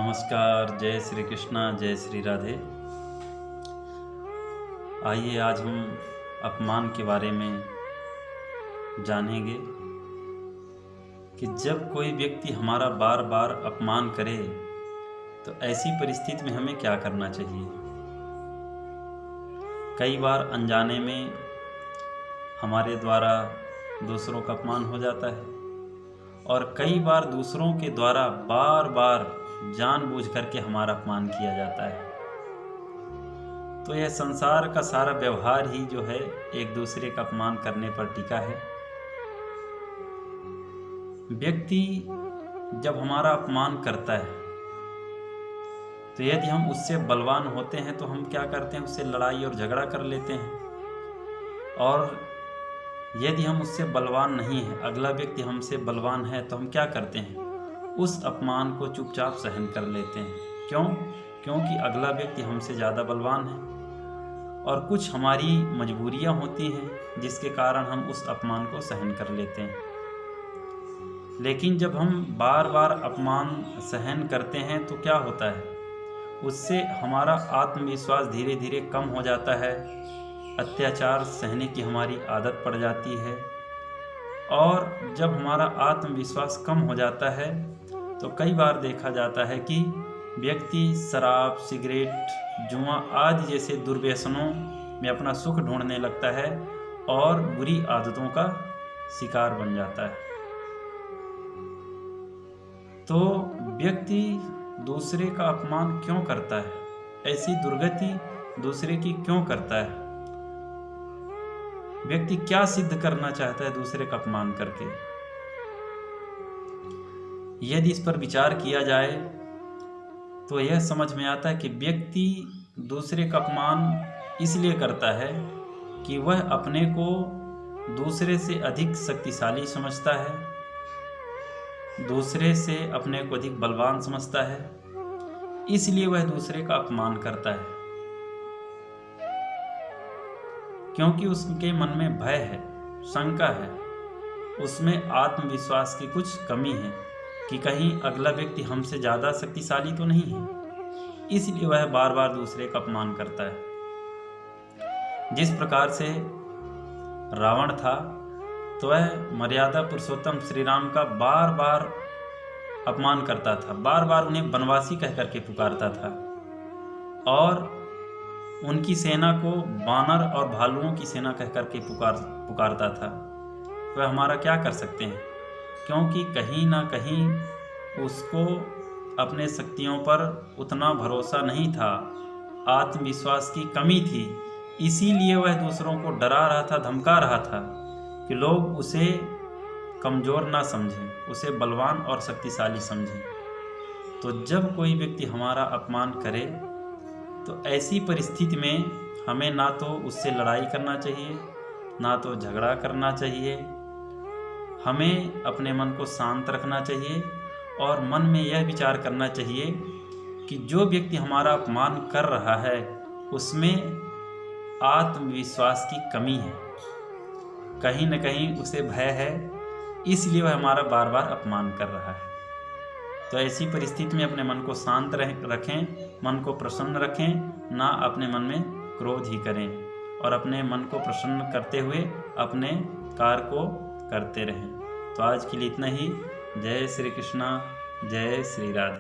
नमस्कार, जय श्री कृष्णा, जय श्री राधे। आइए आज हम अपमान के बारे में जानेंगे कि जब कोई व्यक्ति हमारा बार बार अपमान करे तो ऐसी परिस्थिति में हमें क्या करना चाहिए। कई बार अनजाने में हमारे द्वारा दूसरों का अपमान हो जाता है और कई बार दूसरों के द्वारा बार बार जानबूझ करके हमारा अपमान किया जाता है। तो यह संसार का सारा व्यवहार ही जो है एक दूसरे का अपमान करने पर टिका है। व्यक्ति जब हमारा अपमान करता है तो यदि हम उससे बलवान होते हैं तो हम क्या करते हैं, उससे लड़ाई और झगड़ा कर लेते हैं। और यदि हम उससे बलवान नहीं है, अगला व्यक्ति हमसे बलवान है, तो हम क्या करते हैं, उस अपमान को चुपचाप सहन कर लेते हैं। क्यों? क्योंकि अगला व्यक्ति हमसे ज़्यादा बलवान है और कुछ हमारी मजबूरियां होती हैं जिसके कारण हम उस अपमान को सहन कर लेते हैं। लेकिन जब हम बार बार अपमान सहन करते हैं तो क्या होता है, उससे हमारा आत्मविश्वास धीरे धीरे कम हो जाता है, अत्याचार सहने की हमारी आदत पड़ जाती है। और जब हमारा आत्मविश्वास कम हो जाता है तो कई बार देखा जाता है कि व्यक्ति शराब, सिगरेट, जुआ आदि जैसे दुर्व्यसनों में अपना सुख ढूंढने लगता है और बुरी आदतों का शिकार बन जाता है। तो व्यक्ति दूसरे का अपमान क्यों करता है, ऐसी दुर्गति दूसरे की क्यों करता है, व्यक्ति क्या सिद्ध करना चाहता है दूसरे का अपमान करके। यदि इस पर विचार किया जाए तो यह समझ में आता है कि व्यक्ति दूसरे का अपमान इसलिए करता है कि वह अपने को दूसरे से अधिक शक्तिशाली समझता है, दूसरे से अपने को अधिक बलवान समझता है, इसलिए वह दूसरे का अपमान करता है। क्योंकि उसके मन में भय है, शंका है, उसमें आत्मविश्वास की कुछ कमी है कि कहीं अगला व्यक्ति हमसे ज़्यादा शक्तिशाली तो नहीं है, इसलिए वह बार बार दूसरे का अपमान करता है। जिस प्रकार से रावण था तो वह मर्यादा पुरुषोत्तम श्री राम का बार बार अपमान करता था, बार बार उन्हें वनवासी कह करके पुकारता था और उनकी सेना को बानर और भालुओं की सेना कह करके पुकारता था। वह हमारा क्या कर सकते हैं, क्योंकि कहीं ना कहीं उसको अपने शक्तियों पर उतना भरोसा नहीं था, आत्मविश्वास की कमी थी, इसीलिए वह दूसरों को डरा रहा था, धमका रहा था कि लोग उसे कमज़ोर ना समझें, उसे बलवान और शक्तिशाली समझें। तो जब कोई व्यक्ति हमारा अपमान करे तो ऐसी परिस्थिति में हमें ना तो उससे लड़ाई करना चाहिए, ना तो झगड़ा करना चाहिए। हमें अपने मन को शांत रखना चाहिए और मन में यह विचार करना चाहिए कि जो व्यक्ति हमारा अपमान कर रहा है उसमें आत्मविश्वास की कमी है, कहीं न कहीं उसे भय है, इसलिए वह हमारा बार बार अपमान कर रहा है। तो ऐसी परिस्थिति में अपने मन को शांत रखें, मन को प्रसन्न रखें, ना अपने मन में क्रोध ही करें और अपने मन को प्रसन्न करते हुए अपने कार्य को करते रहें। तो आज के लिए इतना ही। जय श्री कृष्णा, जय श्री राधे।